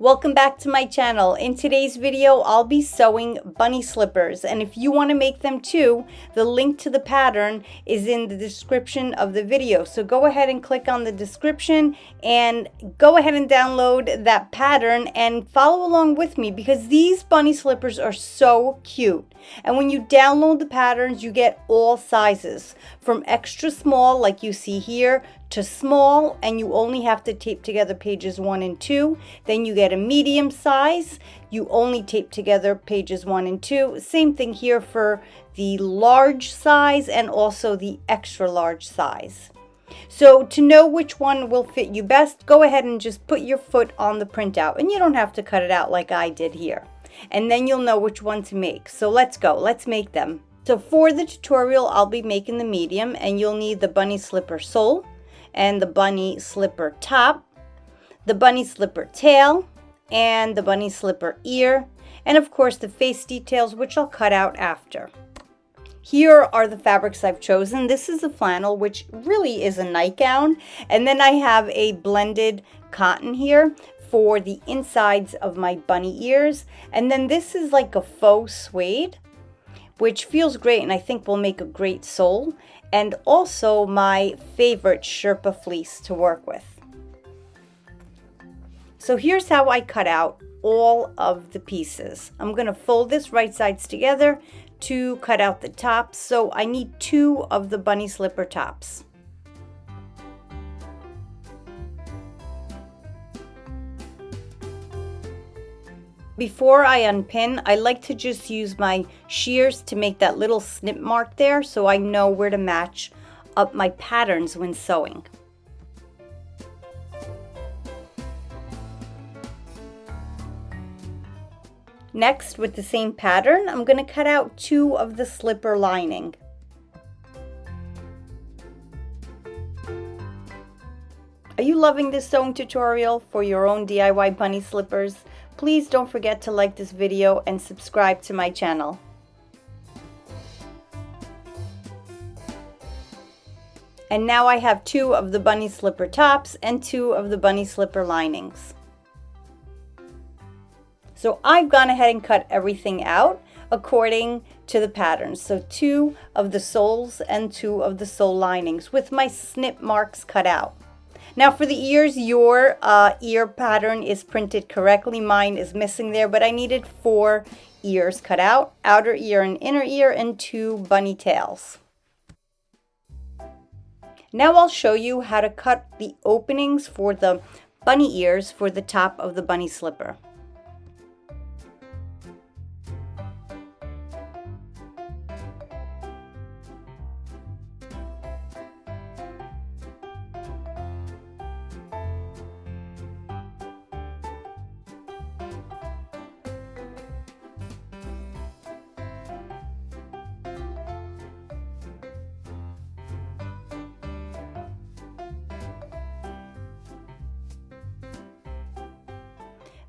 Welcome back to my channel. In today's video, I'll be sewing bunny slippers, and if you want to make them too, the link to the pattern is in the description of the video. So go ahead and click on the description and go ahead and download that pattern and follow along with me because these bunny slippers are so cute. And when you download the patterns, you get all sizes from extra small like you see here to small, and you only have to tape together pages 1 and 2. Then you get a medium size, you only tape together pages 1 and 2. Same thing here for the large size and also the extra large size. So to know which one will fit you best, go ahead and just put your foot on the printout, and you don't have to cut it out like I did here. And then you'll know which one to make. So let's go, let's make them. So for the tutorial, I'll be making the medium, and you'll need the bunny slipper sole and the bunny slipper top, the bunny slipper tail, and the bunny slipper ear, and of course the face details, which I'll cut out after. Here are the fabrics I've chosen. This is a flannel, which really is a nightgown, and then I have a blended cotton here for the insides of my bunny ears, and then this is like a faux suede, which feels great and I think will make a great sole, and also my favorite Sherpa fleece to work with. So here's how I cut out all of the pieces. I'm going to fold this right sides together to cut out the tops. So I need 2 of the bunny slipper tops. Before I unpin, I like to just use my shears to make that little snip mark there so I know where to match up my patterns when sewing. Next, with the same pattern, I'm going to cut out 2 of the slipper lining. Are you loving this sewing tutorial for your own DIY bunny slippers? Please don't forget to like this video and subscribe to my channel. And now I have 2 of the bunny slipper tops and 2 of the bunny slipper linings. So I've gone ahead and cut everything out according to the patterns. So 2 of the soles and 2 of the sole linings with my snip marks cut out. Now for the ears, your ear pattern is printed correctly. Mine is missing there, but I needed 4 ears cut out, outer ear and inner ear, and 2 bunny tails. Now I'll show you how to cut the openings for the bunny ears for the top of the bunny slipper.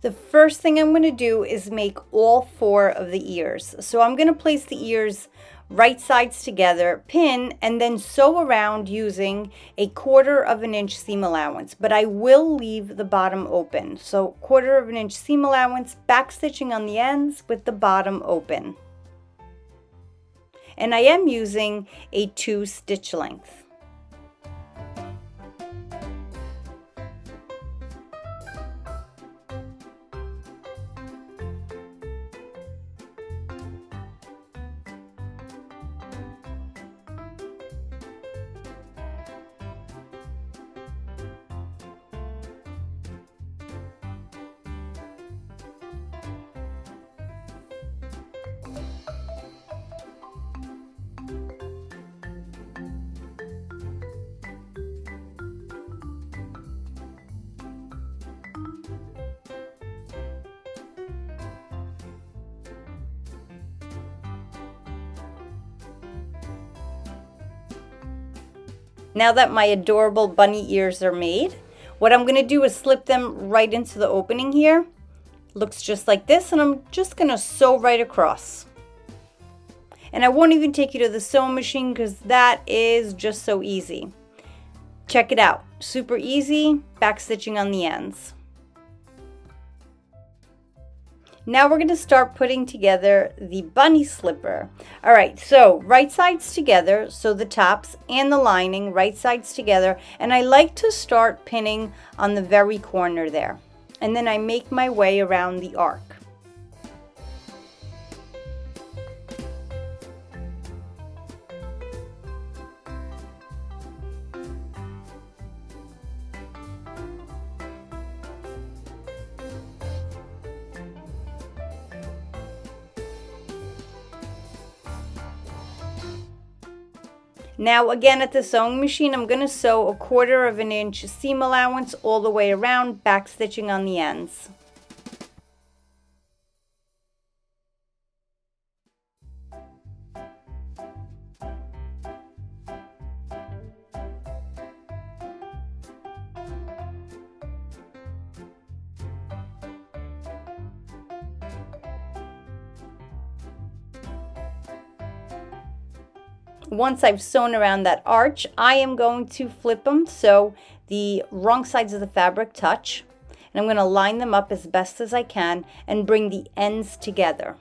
The first thing I'm going to do is make all 4 of the ears. So I'm going to place the ears right sides together, pin, and then sew around using a 1/4 inch seam allowance. But I will leave the bottom open. So 1/4 inch seam allowance, back stitching on the ends with the bottom open. And I am using a 2 stitch length. Now that my adorable bunny ears are made, what I'm going to do is slip them right into the opening here. Looks just like this, and I'm just going to sew right across. And I won't even take you to the sewing machine because that is just so easy. Check it out. Super easy, back stitching on the ends. Now we're going to start putting together the bunny slipper. All right, so right sides together, so the tops and the lining, right sides together. And I like to start pinning on the very corner there. And then I make my way around the arc. Now again at the sewing machine, I'm going to sew 1/4 inch seam allowance all the way around, back stitching on the ends. Once I've sewn around that arch, I am going to flip them so the wrong sides of the fabric touch. And I'm going to line them up as best as I can and bring the ends together.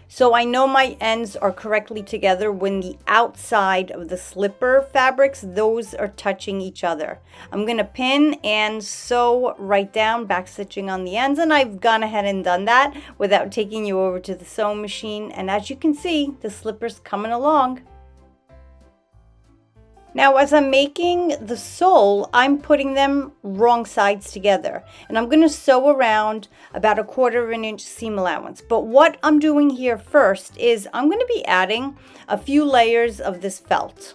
So I know my ends are correctly together when the outside of the slipper fabrics, those are touching each other. I'm going to pin and sew right down, back stitching on the ends, and I've gone ahead and done that without taking you over to the sewing machine. And as you can see, the slipper's coming along. Now as I'm making the sole, I'm putting them wrong sides together. And I'm going to sew around about 1/4 inch seam allowance. But what I'm doing here first is I'm going to be adding a few layers of this felt.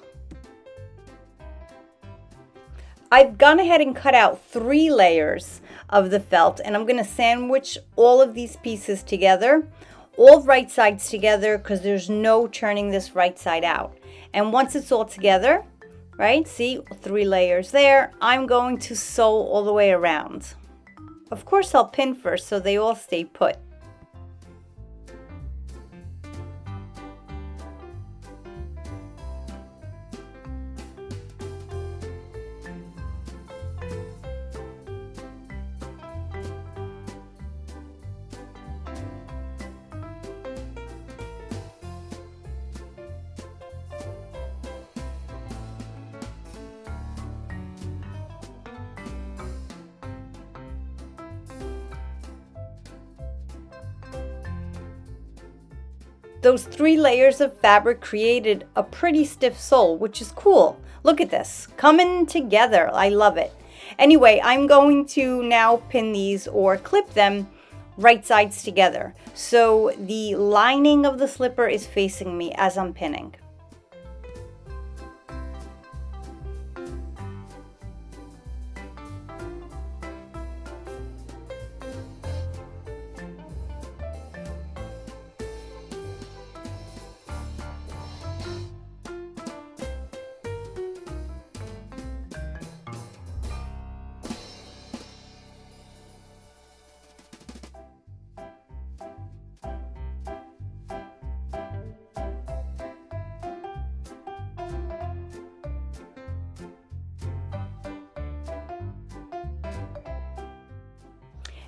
I've gone ahead and cut out 3 layers of the felt, and I'm going to sandwich all of these pieces together, all right sides together, because there's no turning this right side out. And once it's all together, right, see 3 layers there, I'm going to sew all the way around. Of course I'll pin first so they all stay put. Those 3 layers of fabric created a pretty stiff sole, which is cool. Look at this, coming together. I love it. Anyway, I'm going to now pin these or clip them right sides together. So the lining of the slipper is facing me as I'm pinning.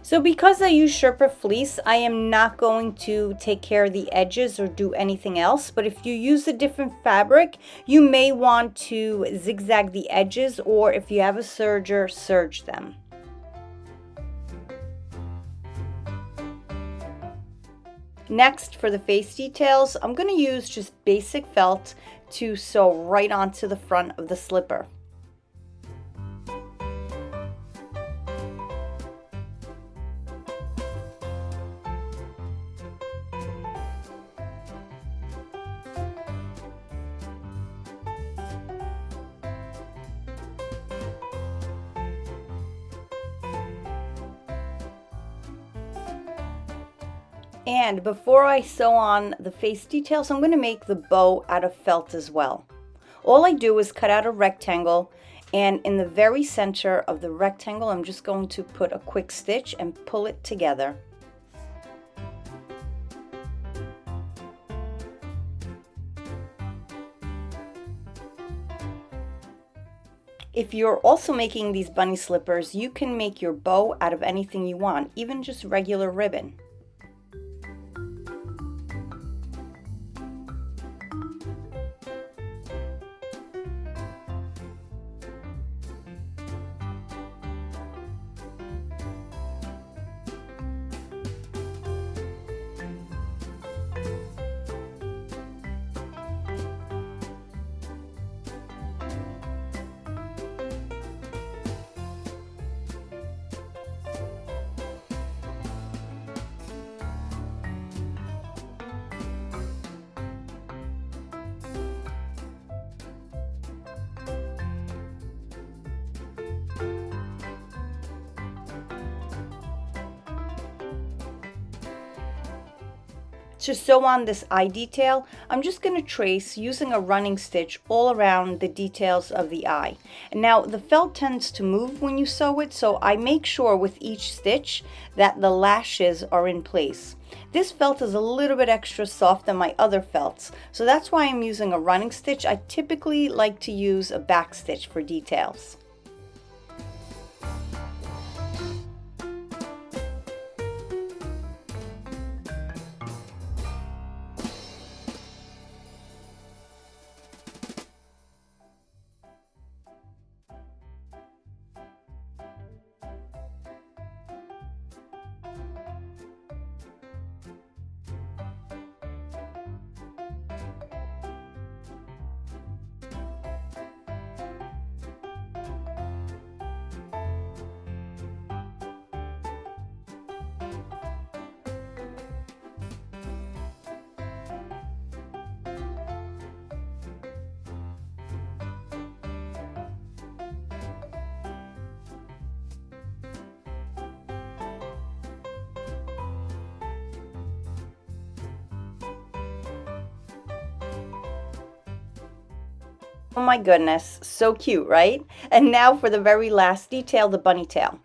So because I use Sherpa fleece, I am not going to take care of the edges or do anything else. But if you use a different fabric, you may want to zigzag the edges, or if you have a serger, serge them. Next, for the face details, I'm going to use just basic felt to sew right onto the front of the slipper. And before I sew on the face details, I'm going to make the bow out of felt as well. All I do is cut out a rectangle, and in the very center of the rectangle, I'm just going to put a quick stitch and pull it together. If you're also making these bunny slippers, you can make your bow out of anything you want, even just regular ribbon. To sew on this eye detail, I'm just going to trace using a running stitch all around the details of the eye. And now the felt tends to move when you sew it, so I make sure with each stitch that the lashes are in place. This felt is a little bit extra soft than my other felts, so that's why I'm using a running stitch. I typically like to use a back stitch for details. Oh my goodness, so cute, right? And now for the very last detail, the bunny tail.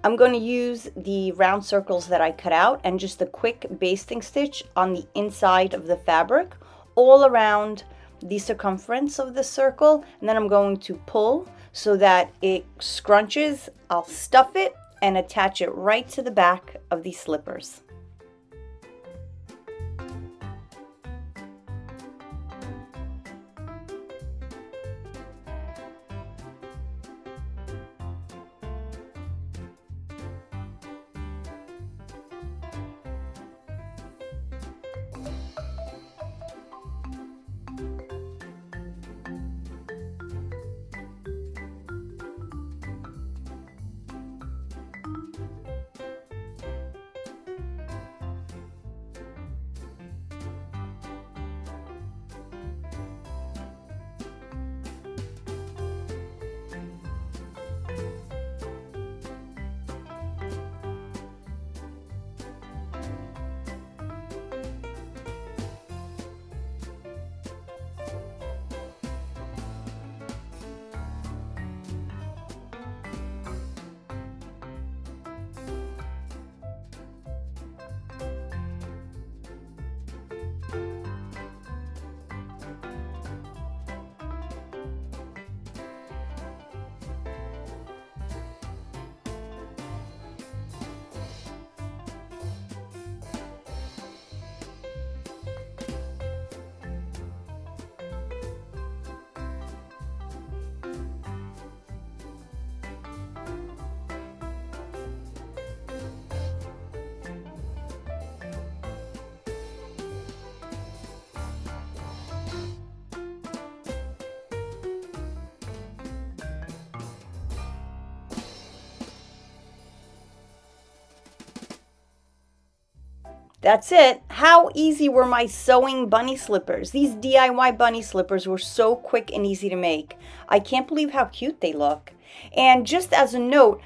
I'm going to use the round circles that I cut out and just a quick basting stitch on the inside of the fabric all around the circumference of the circle, and then I'm going to pull so that it scrunches. I'll stuff it and attach it right to the back of these slippers. That's it. How easy were my sewing bunny slippers? These DIY bunny slippers were so quick and easy to make. I can't believe how cute they look. And just as a note,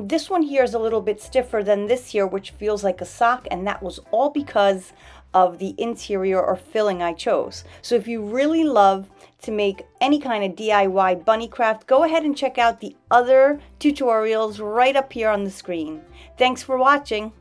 this one here is a little bit stiffer than this here, which feels like a sock, and that was all because of the interior or filling I chose. So if you really love to make any kind of DIY bunny craft, go ahead and check out the other tutorials right up here on the screen. Thanks for watching.